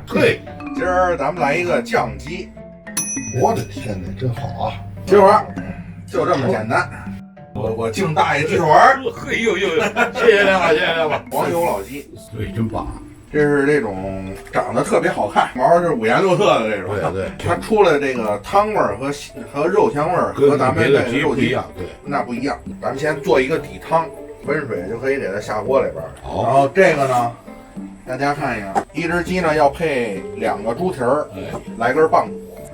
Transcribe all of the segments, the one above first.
嘿，今儿咱们来一个酱鸡。我的天哪，真好啊！鸡腿儿就这么简单。我敬大爷鸡腿儿。嘿呦呦呦，谢谢亮了，谢谢亮了。黄油老鸡，对，真棒。这是这种长得特别好看，毛是五颜六色的这种。对对，它出了这个汤味儿和肉香味儿和咱们这个肉鸡不一样，对，那不一样。咱们先做一个底汤，温水就可以给它下锅里边。好，然后这个呢，大家看一下，一只鸡呢要配2个猪蹄儿，来根棒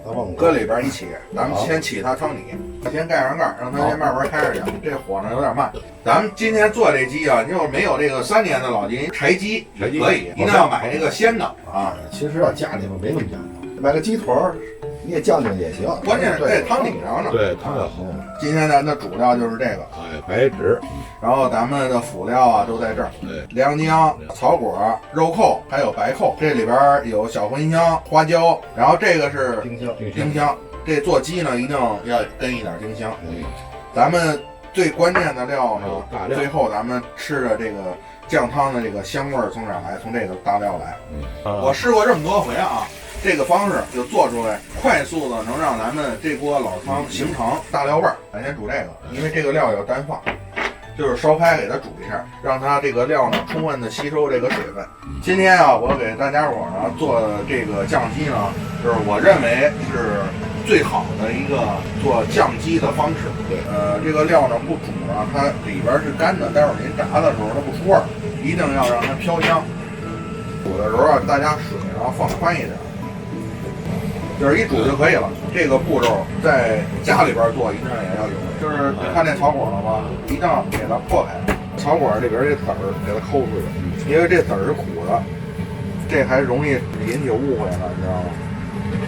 骨，搁里边一起。咱们先起它汤底，先盖上盖，让它先慢慢开着去。这火呢有点慢。咱们今天做这鸡啊，你要没有这个3年的老鸡，柴鸡可以，一定要买这个鲜的啊。其实要家里边没那么讲究，买个鸡腿儿你也酱酱也行。关键是这汤底上呢。对，汤要好。今天咱的主料就是这个，白芷，然后咱们的辅料啊都在这儿，良姜、草果、肉蔻，还有白蔻，这里边有小茴香、花椒，然后这个是丁香。这做鸡呢一定要跟一点丁香。咱们最关键的料呢，最后咱们吃的这个酱汤的这个香味儿从哪儿来？从这个大料来。我试过这么多回啊，这个方式就做出来，快速的能让咱们这锅老汤形成大料味儿。咱先煮这个，因为这个料要单放，就是烧开给它煮一下，让它这个料呢充分的吸收这个水分。今天啊，我给大家伙呢做的这个酱鸡呢，就是我认为是最好的一个做酱鸡的方式。这个料呢不煮啊，它里边是干的，待会儿您炸的时候它不出味儿，一定要让它飘香。煮的时候啊，大家水然后放宽一点，就是一煮就可以了。这个步骤在家里边做一定也要有，就是看这草果了吗？一定要给它破开，草果里边这籽儿给它抠出去，因为这籽儿是苦的，这还容易引起误会呢，你知道吗？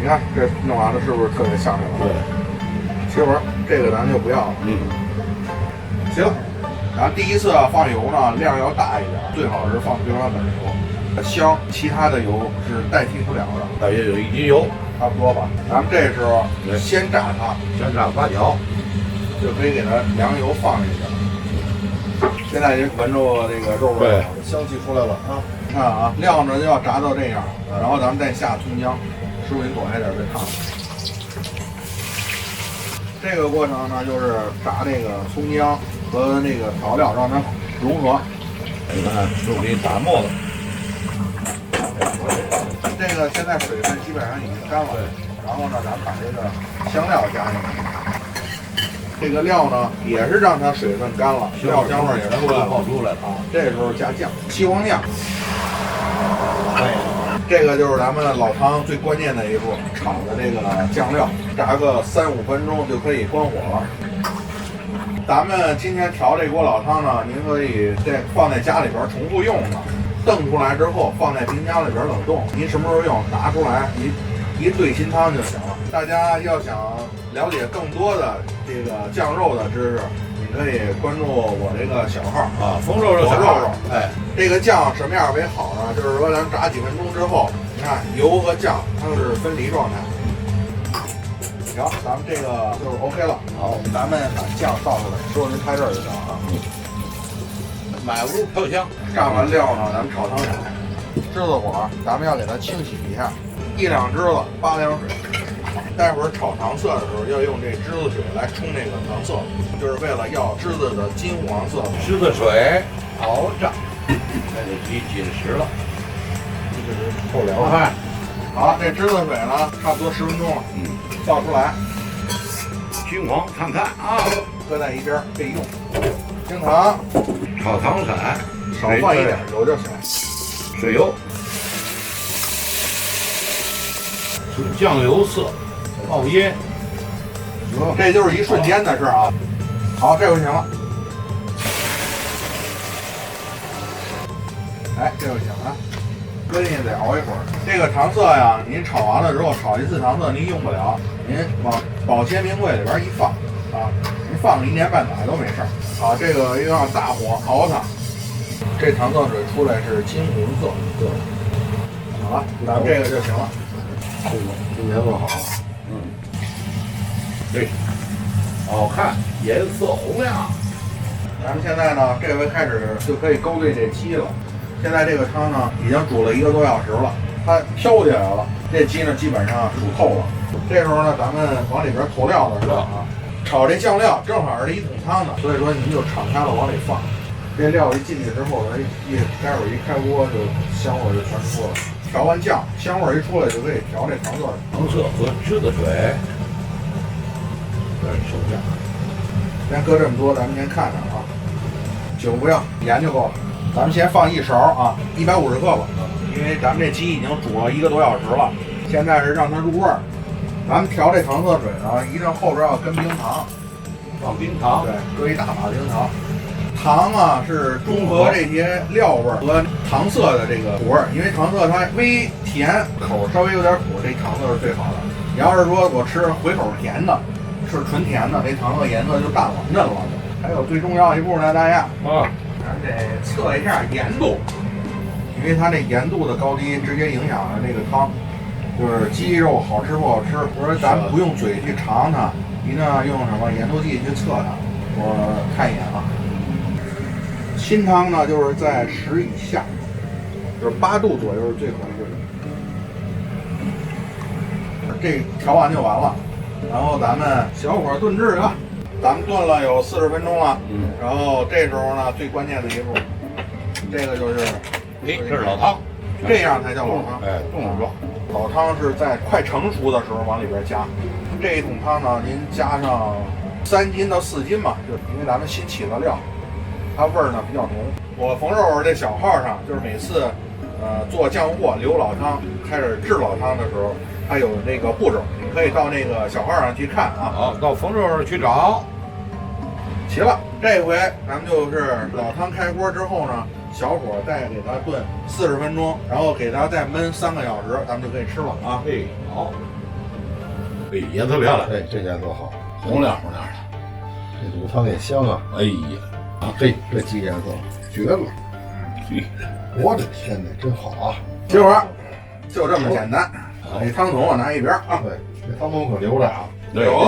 你看这弄完了是不是特别下手？对，媳妇儿，这个咱就不要了。行，然后第一次放油呢，量要大一点，最好是放葵花籽油，香，其他的油是代替不了的。大约有1斤油，差不多吧。咱们这时候先炸它，先炸8角，就可以给它凉油放进去。现在您闻着这个肉味，香气出来了啊！你看啊，料呢就要炸到这样，然后咱们再下葱姜。师傅您躲开点，别烫。这个过程呢，就是炸这个葱姜和那个调料，让它融合。你看，师傅给你打沫子。这个现在水分基本上已经干了，然后呢，咱们把这个香料加进去。这个料呢，也是让它水分干了，料香味也出来了，爆出来了啊！这时候加酱，西黄酱。这个就是咱们老汤最关键的一步，炒的这个酱料，炸个3-5分钟就可以关火了。咱们今天调这锅老汤呢，您可以放在家里边重复用的，炖出来之后放在冰箱里边冷冻，您什么时候用拿出来一兑新汤就行了。大家要想了解更多的这个酱肉的知识，你可以关注我这个小号啊，风肉肉小肉。这个酱什么样为好呢？就是说咱炸几分钟之后，你看油和酱它是分离状态。行，咱们这个就是 OK 了。好，咱们把酱倒出来，师傅您拍这儿就行啊。满屋飘香。炸完料呢，咱们炒汤水，栀子火咱们要给它清洗一下，1两栀子8凉水。待会儿炒糖色的时候要用这栀子水来冲这个糖色，就是为了要栀子的金黄色。栀子水熬炸，那就紧实了，这是透凉看。好，这栀子水呢，差不多10分钟了。倒出来，金黄看看啊，搁在一边备用。清糖，炒糖色，少放一点油就行。水油，是酱油色，冒烟。这就是一瞬间的事啊。好，这回行了。哎，这就行了。搁进去得熬一会儿。这个糖色呀，您炒完了之后，炒一次糖色您用不了，您往保鲜冰柜里边一放啊，您放个1年半载都没事儿。好，这个又要大火熬它，这糖色水出来是金红色。对，好了，咱们这个就行了。今年做好了。对，好看，颜色红亮。咱们现在呢，这回开始就可以勾兑这鸡了。现在这个汤呢，已经煮了1个多小时了。它飘起来了。这鸡呢基本上煮透了。这时候呢，咱们往里边投料的时候啊，炒这酱料正好是一桶汤的，所以说你就敞开了往里放。这料一进去之后，待会儿一开锅就香味就全出了。调完酱，香味一出来就可以调这糖色。糖色和汁的水，这是收下。先搁这么多，咱们先看看啊。酒不要，盐就够了。咱们先放1勺啊，150克吧，因为咱们这鸡已经煮了1个多小时了，现在是让它入味儿。咱们调这糖色水呢，一定后边要跟冰糖，放冰糖，对，搁一大把冰糖。糖啊是中和这些料味儿和糖色的这个苦味儿，因为糖色它微甜，口稍微有点苦，这糖色是最好的。你要是说我吃回口甜的，是纯甜的，这糖色颜色就淡了嫩了。还有最重要一步呢，大家咱得测一下盐度，因为它这盐度的高低直接影响了这个汤，就是鸡肉好吃不好吃。我说咱不用嘴去尝它，一定要用什么盐度计去测它。我看一眼啊。新汤呢，就是在10以下，就是8度左右是最合适的。这调完就完了，然后咱们小火炖制啊，咱们炖了有40分钟了。然后这时候呢，最关键的一步，这个就是，这是老汤，这样才叫老汤。冻状。老汤是在快成熟的时候往里边加。这一桶汤呢，您加上3斤到4斤吧，就是因为咱们新起的料。它味儿呢比较浓。我冯肉这小号上，就是每次做酱货留老汤，开始制老汤的时候，它有那个步骤，你可以到那个小号上去看啊。好，到冯肉去找。齐了，这回咱们就是老汤开锅之后呢，小火再给它炖40分钟，然后给它再焖3个小时，咱们就可以吃了啊。好。颜色漂亮，这颜色好，红亮红亮的，这卤汤也香啊。哎呀。这鸡颜色绝了！我的天哪，真好啊！结果就这么简单。这汤桶我拿一边啊。对，这汤桶可留着啊。有。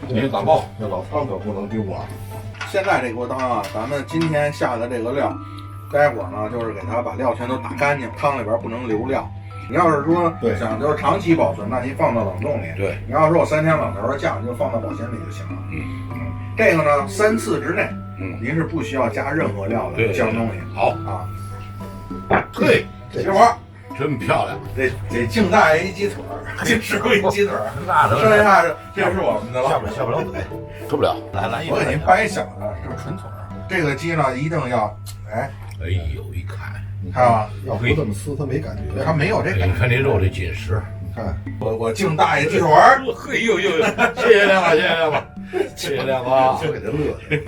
你打包，这老汤可不能丢啊。现在这锅汤啊，咱们今天下的这个料，待会儿呢就是给它把料全都打干净，汤里边不能留料。你要是说想就是长期保存，那您放到冷冻里。对。你要说我3天2头的酱，就放到保鲜里就行了。这个呢，3次之内。您是不需要加任何料的酱东西。好啊，对，小伙真漂亮。得净带一鸡腿儿，净吃过一鸡腿儿，剩下这是我们的了。下不了嘴，吃不了。来，我给您掰一小的，是纯腿儿。这个鸡呢，一定要哎呦，一看，你看吧，要不这么撕，它没感觉，它没有这感觉。你看这肉这紧实，你看我净带一鸡腿儿。嘿呦，谢谢亮子，谢谢亮子，谢谢亮子，就给它乐的。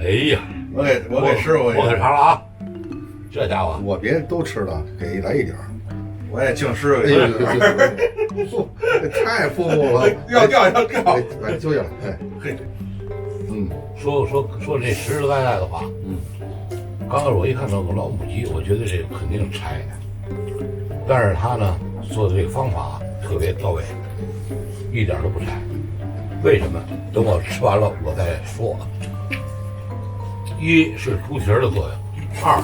哎呀，我给师傅，我给尝了啊！这家伙，我别人都吃了，给来一点儿，我也敬师傅。这太丰富了，要掉，哎，就了，哎，嘿，说这实实在在的话，刚开始我一看到个老母鸡，我觉得这肯定柴，但是他呢做的这个方法特别到位，一点都不柴。为什么？等我吃完了我再说。一是出皮儿的作用，二，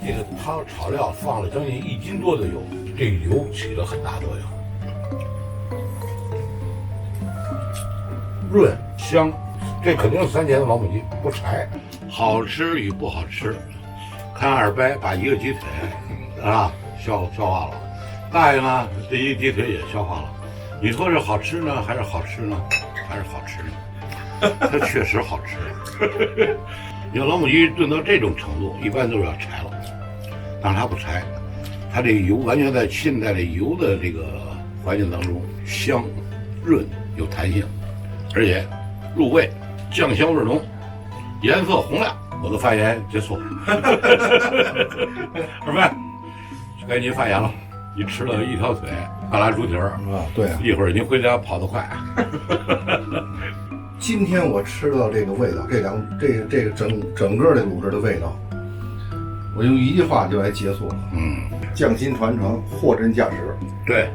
这个汤炒料放了将近1斤多的油，这个油起了很大作用，润香，这肯定是3年的老母鸡，不柴。好吃与不好吃，看二掰把一个鸡腿啊消化了，大爷呢这一个鸡腿也消化了。你说是好吃呢，还是好吃呢？还是好吃呢？它确实好吃。你要老母鸡炖到这种程度，一般都是要柴了，但是它不柴，它这个油完全在现在的油的这个环境当中，香、润、有弹性，而且入味，酱香味浓，颜色红亮。我的发言结束。二妹，该您发言了。你吃了一条腿，半拉猪蹄儿啊，对啊，一会儿您回家跑得快。今天我吃到这个味道，这个整个的卤汁的味道，我用一句话就来结束了。匠心传承，货真价实。对，